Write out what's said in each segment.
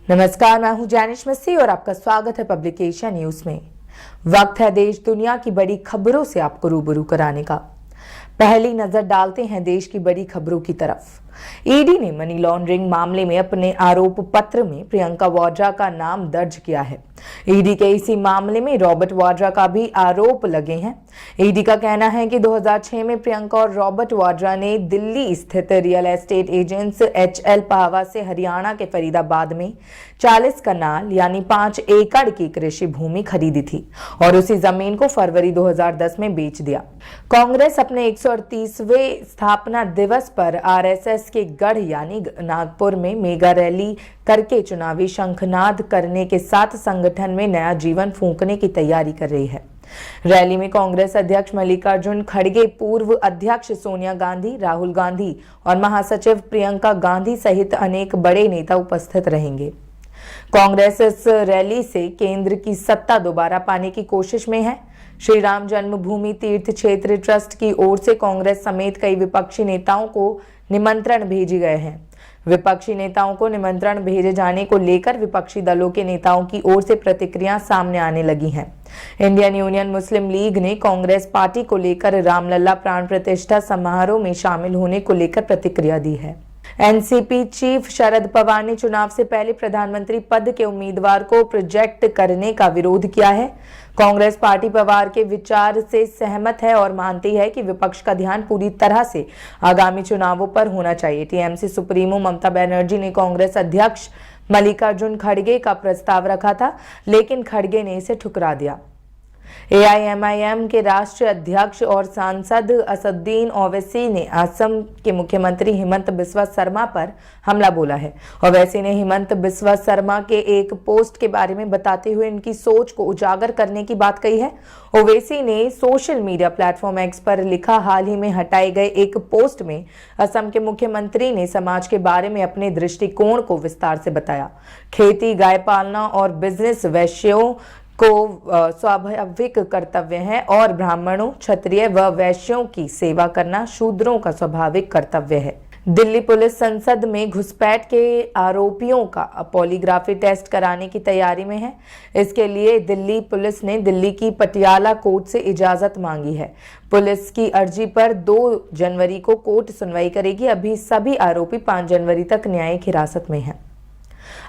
नमस्कार, मैं हूं जैनिश मस्सी और आपका स्वागत है पब्लिकेशन न्यूज में। वक्त है देश दुनिया की बड़ी खबरों से आपको रूबरू कराने का। पहली नजर डालते हैं देश की बड़ी खबरों की तरफ। ईडी ने मनी लॉन्ड्रिंग मामले में अपने आरोप पत्र में प्रियंका वाड्रा का नाम दर्ज किया है। ईडी के इसी मामले में रॉबर्ट वाड्रा का भी आरोप लगे हैं। ईडी का कहना है कि 2006 में प्रियंका और रॉबर्ट वाड्रा ने दिल्ली स्थित real estate agents HL Pahwa से हरियाणा के फरीदाबाद में 40 कनाल यानी 5 एकड़ की कृषि भूमि खरीदी थी और उसी जमीन को फरवरी 2010 में बेच दिया। कांग्रेस अपने 138वें स्थापना दिवस पर RSS के गढ़ यानी नागपुर में मेगा रैली करके चुनावी शंखनाद करने के साथ संगठन में नया जीवन फूंकने की तैयारी कर रही है। रैली में कांग्रेस अध्यक्ष मल्लिकार्जुन खड़गे, पूर्व अध्यक्ष सोनिया गांधी, राहुल गांधी और महासचिव प्रियंका गांधी सहित अनेक बड़े नेता उपस्थित रहेंगे। कांग्रेस इस रैली से केंद्र की सत्ता दोबारा पाने की कोशिश में है। श्री राम जन्मभूमि तीर्थ क्षेत्र ट्रस्ट की ओर से कांग्रेस समेत कई विपक्षी नेताओं को निमंत्रण भेजे गए हैं। विपक्षी नेताओं को निमंत्रण भेजे जाने को लेकर विपक्षी दलों के नेताओं की ओर से प्रतिक्रियाएं सामने आने लगी हैं। इंडियन यूनियन मुस्लिम लीग ने कांग्रेस पार्टी को लेकर रामलला प्राण प्रतिष्ठा समारोह में शामिल होने को लेकर प्रतिक्रिया दी है। एनसीपी चीफ शरद पवार ने चुनाव से पहले प्रधानमंत्री पद के उम्मीदवार को प्रोजेक्ट करने का विरोध किया है। कांग्रेस पार्टी पवार के विचार से सहमत है और मानती है कि विपक्ष का ध्यान पूरी तरह से आगामी चुनावों पर होना चाहिए। टीएमसी सुप्रीमो ममता बनर्जी ने कांग्रेस अध्यक्ष मल्लिकार्जुन खड़गे का प्रस्ताव रखा था, लेकिन खड़गे ने इसे ठुकरा दिया। AIMIM के राष्ट्रीय अध्यक्ष और सांसद असदुद्दीन ओवैसी ने असम के मुख्यमंत्री हिमंत बिस्वा शर्मा पर हमला बोला है। ओवैसी ने हिमंत बिस्वा शर्मा के एक पोस्ट के बारे में बताते हुए उनकी सोच को उजागर करने की बात कही है। ओवैसी ने सोशल मीडिया प्लेटफॉर्म X पर लिखा, हाल ही में हटाए गए एक पोस्ट में असम के मुख्यमंत्री ने समाज के बारे में अपने दृष्टिकोण को विस्तार से बताया। खेती, गाय पालना और बिजनेस वैश्यों को स्वाभाविक कर्तव्य है और ब्राह्मणों, क्षत्रिय व वैश्यों की सेवा करना शूद्रों का स्वाभाविक कर्तव्य है। दिल्ली पुलिस संसद में घुसपैठ के आरोपियों का पॉलीग्राफी टेस्ट कराने की तैयारी में है। इसके लिए दिल्ली पुलिस ने दिल्ली की पटियाला कोर्ट से इजाजत मांगी है। पुलिस की अर्जी पर 2 जनवरी को कोर्ट सुनवाई करेगी। अभी सभी आरोपी 5 जनवरी तक न्यायिक हिरासत में हैं।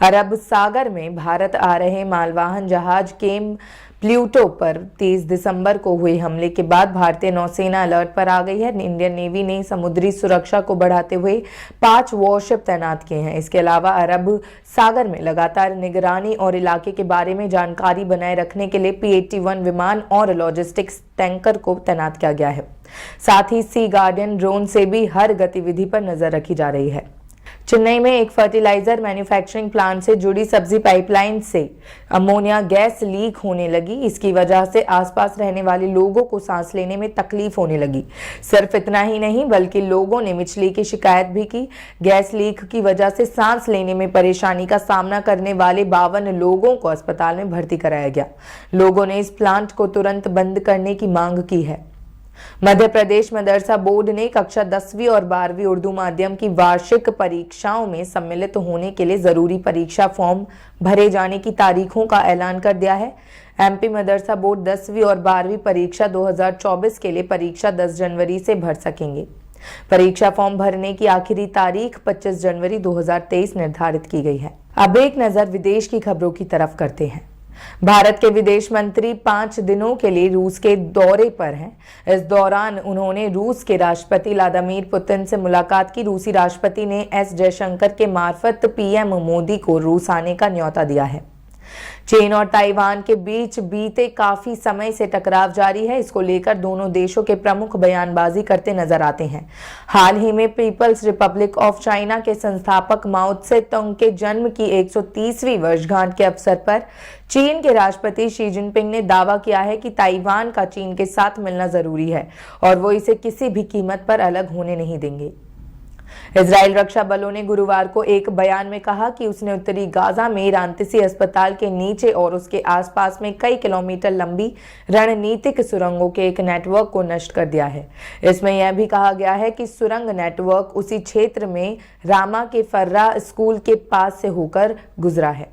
अरब सागर में भारत आ रहे मालवाहन जहाज केम प्लूटो पर 30 दिसंबर को हुए हमले के बाद भारतीय नौसेना अलर्ट पर आ गई है। इंडियन नेवी ने समुद्री सुरक्षा को बढ़ाते हुए 5 वॉरशिप तैनात किए हैं। इसके अलावा अरब सागर में लगातार निगरानी और इलाके के बारे में जानकारी बनाए रखने के लिए P-81 विमान और लॉजिस्टिक्स टैंकर को तैनात किया गया है। साथ ही सी गार्डियन ड्रोन से भी हर गतिविधि पर नजर रखी जा रही है। चेन्नई में एक फर्टिलाइजर मैन्युफैक्चरिंग प्लांट से जुड़ी सब्जी पाइपलाइन से अमोनिया गैस लीक होने लगी। इसकी वजह से आसपास रहने वाले लोगों को सांस लेने में तकलीफ होने लगी। सिर्फ इतना ही नहीं बल्कि लोगों ने मिचली की शिकायत भी की। गैस लीक की वजह से सांस लेने में परेशानी का सामना करने वाले 52 लोगों को अस्पताल में भर्ती कराया गया। लोगों ने इस प्लांट को तुरंत बंद करने की मांग की है। मध्य प्रदेश मदरसा बोर्ड ने कक्षा 10वीं और 12वीं उर्दू माध्यम की वार्षिक परीक्षाओं में सम्मिलित होने के लिए जरूरी परीक्षा फॉर्म भरे जाने की तारीखों का ऐलान कर दिया है। MP मदरसा बोर्ड 10वीं और 12वीं परीक्षा 2024 के लिए परीक्षा 10 जनवरी से भर सकेंगे। परीक्षा फॉर्म भरने की आखिरी तारीख 25 जनवरी 2023 निर्धारित की गई है। अब एक नजर विदेश की खबरों की तरफ करते हैं। भारत के विदेश मंत्री 5 दिनों के लिए रूस के दौरे पर हैं। इस दौरान उन्होंने रूस के राष्ट्रपति व्लादिमीर पुतिन से मुलाकात की। रूसी राष्ट्रपति ने S जयशंकर के मार्फत PM मोदी को रूस आने का न्योता दिया है। चीन और ताइवान के बीच बीते काफी समय से टकराव जारी है। इसको लेकर दोनों देशों के प्रमुख बयानबाजी करते नजर आते हैं। हाल ही में पीपल्स रिपब्लिक ऑफ चाइना के संस्थापक माओ त्से तुंग के जन्म की 130वीं वर्षगांठ के अवसर पर चीन के राष्ट्रपति शी जिनपिंग ने दावा किया है कि ताइवान का चीन के साथ मिलना जरूरी है और वो इसे किसी भी कीमत पर अलग होने नहीं देंगे। इजराइल रक्षा बलों ने गुरुवार को एक बयान में कहा कि उसने उत्तरी गाजा में रांतीसी अस्पताल के नीचे और उसके आसपास में कई किलोमीटर लंबी रणनीतिक सुरंगों के एक नेटवर्क को नष्ट कर दिया है। इसमें यह भी कहा गया है कि सुरंग नेटवर्क उसी क्षेत्र में रामा के फर्रा स्कूल के पास से होकर गुजरा है।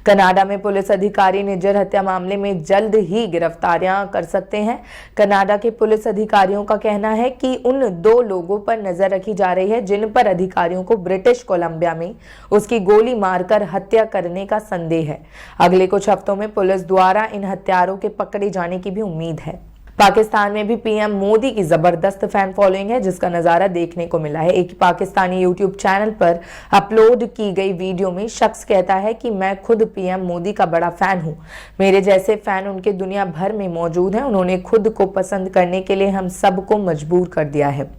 कनाडा में पुलिस अधिकारी निज्जर हत्या मामले में जल्द ही गिरफ्तारियां कर सकते हैं। कनाडा के पुलिस अधिकारियों का कहना है कि उन 2 लोगों पर नजर रखी जा रही है जिन पर अधिकारियों को ब्रिटिश कोलंबिया में उसकी गोली मारकर हत्या करने का संदेह है। अगले कुछ हफ्तों में पुलिस द्वारा इन हत्यारों के पकड़े जाने की भी उम्मीद है। पाकिस्तान में भी पीएम मोदी की जबरदस्त फैन फॉलोइंग है, जिसका नजारा देखने को मिला है। एक पाकिस्तानी यूट्यूब चैनल पर अपलोड की गई वीडियो में शख्स कहता है कि मैं खुद पीएम मोदी का बड़ा फैन हूं। मेरे जैसे फैन उनके दुनिया भर में मौजूद हैं। उन्होंने खुद को पसंद करने के लिए हम सबको मजबूर कर दिया है।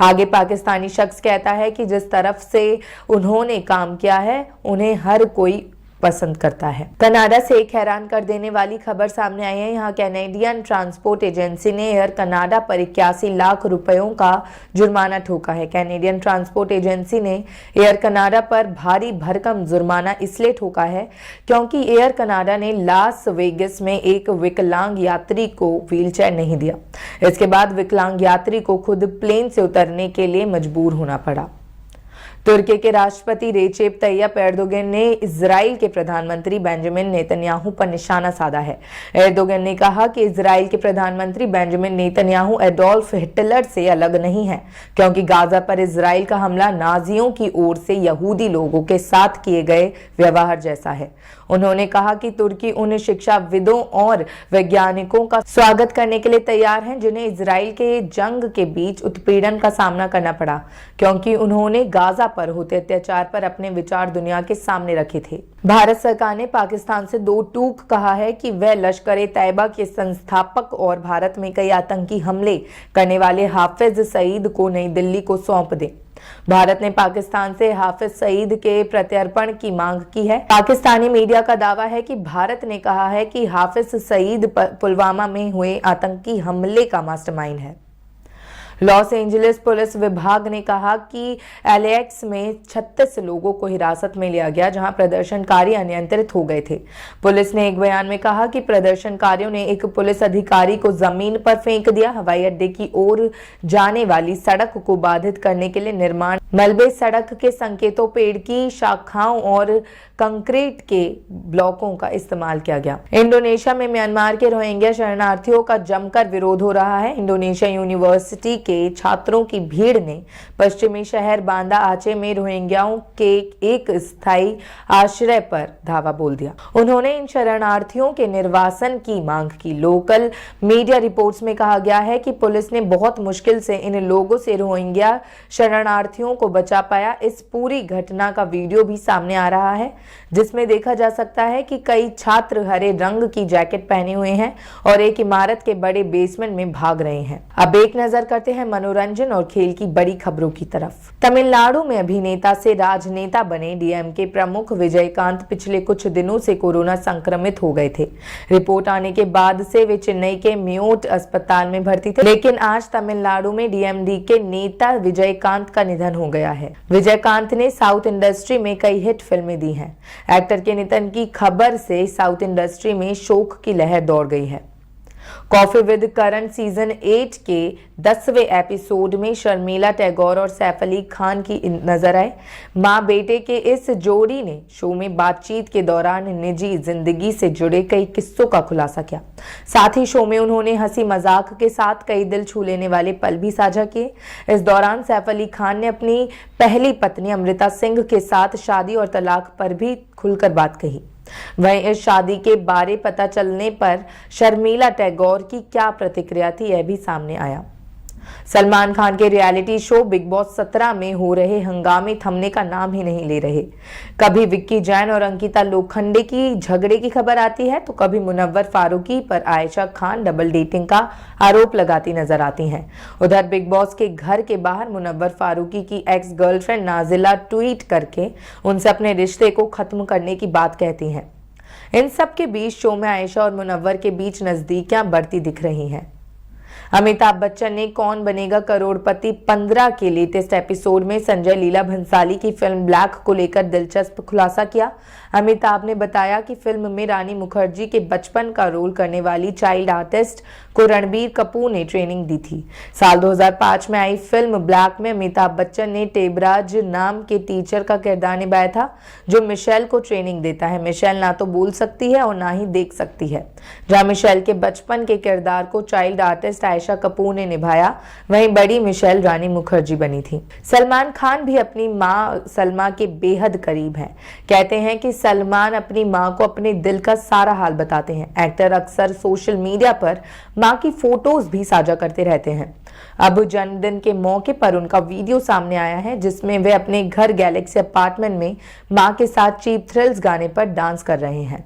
आगे पाकिस्तानी शख्स कहता है कि जिस तरफ से उन्होंने काम किया है उन्हें हर कोई पसंद करता है। कनाडा से एक हैरान कर देने वाली खबर सामने आई है। यहाँ कैनेडियन ट्रांसपोर्ट एजेंसी ने एयर कनाडा पर 81 लाख रुपयों का जुर्माना ठोका है। कैनेडियन ट्रांसपोर्ट एजेंसी ने एयर कनाडा पर भारी भरकम जुर्माना इसलिए ठोका है क्योंकि एयर कनाडा ने लास वेगस में एक विकलांग यात्री को व्हीलचेयर नहीं दिया। इसके बाद विकलांग यात्री को खुद प्लेन से उतरने के लिए मजबूर होना पड़ा। तुर्की के राष्ट्रपति रेचेप तैयप एर्दोगन ने इजराइल के प्रधानमंत्री बेंजामिन नेतन्याहू पर निशाना साधा है। एर्दोगन ने कहा कि इजराइल के प्रधानमंत्री बेंजामिन नेतन्याहू एडोल्फ हिटलर से अलग नहीं है, क्योंकि गाजा पर इजराइल का हमला नाजियों की ओर से यहूदी लोगों के साथ किए गए व्यवहार जैसा है। उन्होंने कहा कि तुर्की उन शिक्षाविदों और वैज्ञानिकों का स्वागत करने के लिए तैयार है जिन्हें इजराइल के जंग के बीच उत्पीड़न का सामना करना पड़ा, क्योंकि उन्होंने गाजा पर होते अत्याचार पर अपने विचार दुनिया के सामने रखे थे। भारत सरकार ने पाकिस्तान से 2 टूक कहा है कि वह लश्कर-ए-तैयबा के संस्थापक और भारत में कई आतंकी हमले करने वाले हाफिज सईद को नई दिल्ली को सौंप दे। भारत ने पाकिस्तान से हाफिज सईद के प्रत्यर्पण की मांग की है। पाकिस्तानी मीडिया का दावा है कि भारत ने कहा है कि हाफिज सईद पुलवामा में हुए आतंकी हमले का मास्टरमाइंड है। लॉस एंजलिस पुलिस विभाग ने कहा कि एलएक्स में 36 लोगों को हिरासत में लिया गया, जहां प्रदर्शनकारी अनियंत्रित हो गए थे। पुलिस ने एक बयान में कहा कि प्रदर्शनकारियों ने एक पुलिस अधिकारी को जमीन पर फेंक दिया। हवाई अड्डे की ओर जाने वाली सड़क को बाधित करने के लिए निर्माण मलबे सड़क के संकेतों, पेड़ की शाखाओं और कंक्रीट के ब्लॉकों का इस्तेमाल किया गया। इंडोनेशिया में म्यांमार के रोहिंग्या शरणार्थियों का जमकर विरोध हो रहा है। इंडोनेशिया यूनिवर्सिटी के छात्रों की भीड़ ने पश्चिमी शहर बांदा आचे में रोहिंग्याओं के एक स्थायी आश्रय पर धावा बोल दिया। उन्होंने इन शरणार्थियों के निर्वासन की मांग की। लोकल मीडिया रिपोर्ट्स में कहा गया है कि पुलिस ने बहुत मुश्किल से इन लोगों से रोहिंग्या शरणार्थियों को बचा पाया। इस पूरी घटना का वीडियो भी सामने आ रहा है, जिसमें देखा जा सकता है कि कई छात्र हरे रंग की जैकेट पहने हुए हैं और एक इमारत के बड़े बेसमेंट में भाग रहे हैं। अब एक नजर करते हैं मनोरंजन और खेल की बड़ी खबरों की तरफ। तमिलनाडु में अभिनेता से राजनेता बने डीएमके प्रमुख विजयकांत पिछले कुछ दिनों से कोरोना संक्रमित हो गए थे। रिपोर्ट आने के बाद से वे चेन्नई के मेयोट अस्पताल में भर्ती थे, लेकिन आज तमिलनाडु में डीएमके नेता विजयकांत का निधन हो गया है। विजयकांत ने साउथ इंडस्ट्री में कई हिट फिल्में दी हैं। एक्टर के निधन की खबर से साउथ इंडस्ट्री में शोक की लहर दौड़ गई है। कॉफी विद करण सीजन 8 के 10वें एपिसोड में शर्मिला टैगोर और सैफ अली खान की नजर आए। मां बेटे के इस जोड़ी ने शो में बातचीत के दौरान निजी जिंदगी से जुड़े कई किस्सों का खुलासा किया। साथ ही शो में उन्होंने हंसी मजाक के साथ कई दिल छू लेने वाले पल भी साझा किए। इस दौरान सैफ अली खान ने अपनी पहली पत्नी अमृता सिंह के साथ शादी और तलाक पर भी खुलकर बात कही। वहीं इस शादी के बारे पता चलने पर शर्मिला टैगोर की क्या प्रतिक्रिया थी, यह भी सामने आया। सलमान खान के रियलिटी शो बिग बॉस 17 में हो रहे हंगामे थमने का नाम ही नहीं ले रहे। कभी विक्की जैन और अंकिता लोखंडे की झगड़े की खबर आती है, तो कभी मुनव्वर फारूकी पर आयशा खान डबल डेटिंग का आरोप लगाती नजर आती हैं। उधर बिग बॉस के घर के बाहर मुनव्वर फारूकी की एक्स गर्लफ्रेंड नाजिला ट्वीट करके उनसे अपने रिश्ते को खत्म करने की बात कहती हैं। इन सब के बीच शो में आयशा और मुनव्वर के बीच नजदीकियां बढ़ती दिख रही हैं। अमिताभ बच्चन ने कौन बनेगा करोड़पति 15 के लेटेस्ट एपिसोड में संजय लीला भंसाली की फिल्म ब्लैक को लेकर दिलचस्प खुलासा किया। अमिताभ ने बताया कि फिल्म में रानी मुखर्जी के बचपन का रोल करने वाली चाइल्ड आर्टिस्ट को रणबीर कपूर ने ट्रेनिंग दी थी। साल 2005 में आई फिल्म ब्लैक में अमिताभ बच्चन ने टेबराज नाम के टीचर का किरदार निभाया था, जो मिशेल को ट्रेनिंग देता है। मिशेल ना तो बोल सकती है और ना ही देख सकती है। जहां मिशेल के बचपन के किरदार को चाइल्ड आर्टिस्ट आयशा कपूर ने निभाया, वहीं बड़ी मिशेल रानी मुखर्जी बनी थी। सलमान खान भी अपनी मां सलमा के बेहद करीब हैं। कहते हैं कि सलमान अपनी मां को अपने दिल का सारा हाल बताते हैं। एक्टर अक्सर सोशल मीडिया पर मां की फोटोज भी साझा करते रहते हैं। अब जन्मदिन के मौके पर उनका वीडियो सामने आया है, जिसमें वे अपने घर गैलेक्सी अपार्टमेंट में मां के साथ चीप थ्रिल्स गाने पर डांस कर रहे हैं।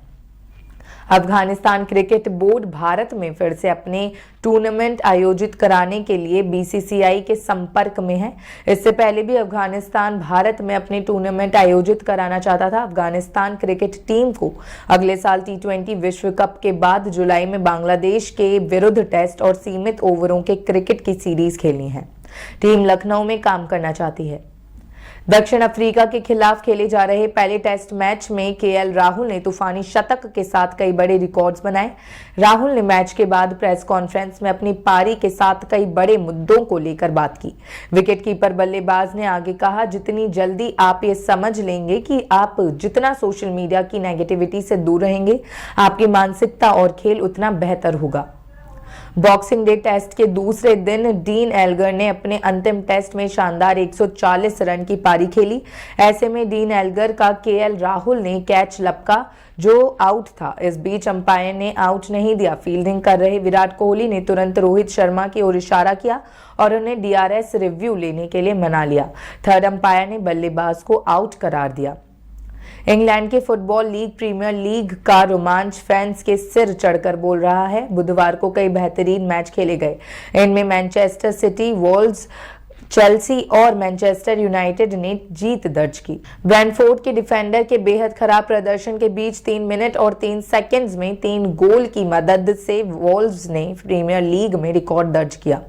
अफगानिस्तान क्रिकेट बोर्ड भारत में फिर से अपने टूर्नामेंट आयोजित कराने के लिए बीसीसीआई के संपर्क में है। इससे पहले भी अफगानिस्तान भारत में अपने टूर्नामेंट आयोजित कराना चाहता था। अफगानिस्तान क्रिकेट टीम को अगले साल T20 विश्व कप के बाद जुलाई में बांग्लादेश के विरुद्ध टेस्ट और सीमित ओवरों के क्रिकेट की सीरीज खेलनी है। टीम लखनऊ में काम करना चाहती है। दक्षिण अफ्रीका के खिलाफ खेले जा रहे पहले टेस्ट मैच में केएल राहुल ने तूफानी शतक के साथ कई बड़े रिकॉर्ड्स बनाए। राहुल ने मैच के बाद प्रेस कॉन्फ्रेंस में अपनी पारी के साथ कई बड़े मुद्दों को लेकर बात की। विकेटकीपर बल्लेबाज ने आगे कहा, जितनी जल्दी आप ये समझ लेंगे कि आप जितना सोशल मीडिया की नेगेटिविटी से दूर रहेंगे, आपकी मानसिकता और खेल उतना बेहतर होगा। बॉक्सिंग डे टेस्ट के दूसरे दिन डीन एल्गर ने अपने अंतिम टेस्ट में शानदार 140 रन की पारी खेली। ऐसे में डीन एल्गर का केएल राहुल ने कैच लपका, जो आउट था। इस बीच अंपायर ने आउट नहीं दिया। फील्डिंग कर रहे विराट कोहली ने तुरंत रोहित शर्मा की ओर इशारा किया और उन्हें DRS रिव्यू लेने के लिए मना लिया। थर्ड अंपायर ने बल्लेबाज को आउट करार दिया। इंग्लैंड के फुटबॉल लीग प्रीमियर लीग का रोमांच फैंस के सिर चढ़कर बोल रहा है। बुधवार को कई बेहतरीन मैच खेले गए। इनमें मैनचेस्टर सिटी, वॉल्व्स, चेल्सी और मैनचेस्टर यूनाइटेड ने जीत दर्ज की। ब्रेंटफोर्ड के डिफेंडर के बेहद खराब प्रदर्शन के बीच 3 मिनट और 3 सेकंड्स में 3 गोल की मदद से वॉल्व्स ने प्रीमियर लीग में रिकॉर्ड दर्ज किया,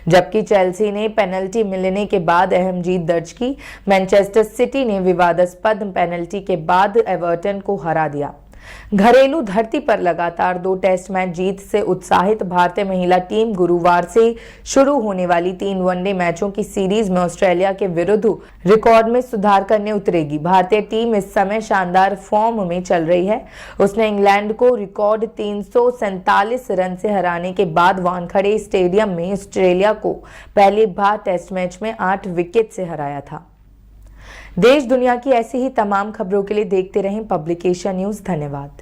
जबकि चेल्सी ने पेनल्टी मिलने के बाद अहम जीत दर्ज की। मैनचेस्टर सिटी ने विवादास्पद पेनल्टी के बाद एवर्टन को हरा दिया। घरेलू धरती पर लगातार 2 टेस्ट मैच जीत से उत्साहित भारतीय महिला टीम गुरुवार से शुरू होने वाली 3 वनडे मैचों की सीरीज में ऑस्ट्रेलिया के विरुद्ध रिकॉर्ड में सुधार करने उतरेगी। भारतीय टीम इस समय शानदार फॉर्म में चल रही है। उसने इंग्लैंड को रिकॉर्ड 347 रन से हराने के बाद वानखेड़े स्टेडियम में ऑस्ट्रेलिया को पहली बार टेस्ट मैच में 8 विकेट से हराया था। देश दुनिया की ऐसी ही तमाम खबरों के लिए देखते रहें पब्लिकेशन न्यूज। धन्यवाद।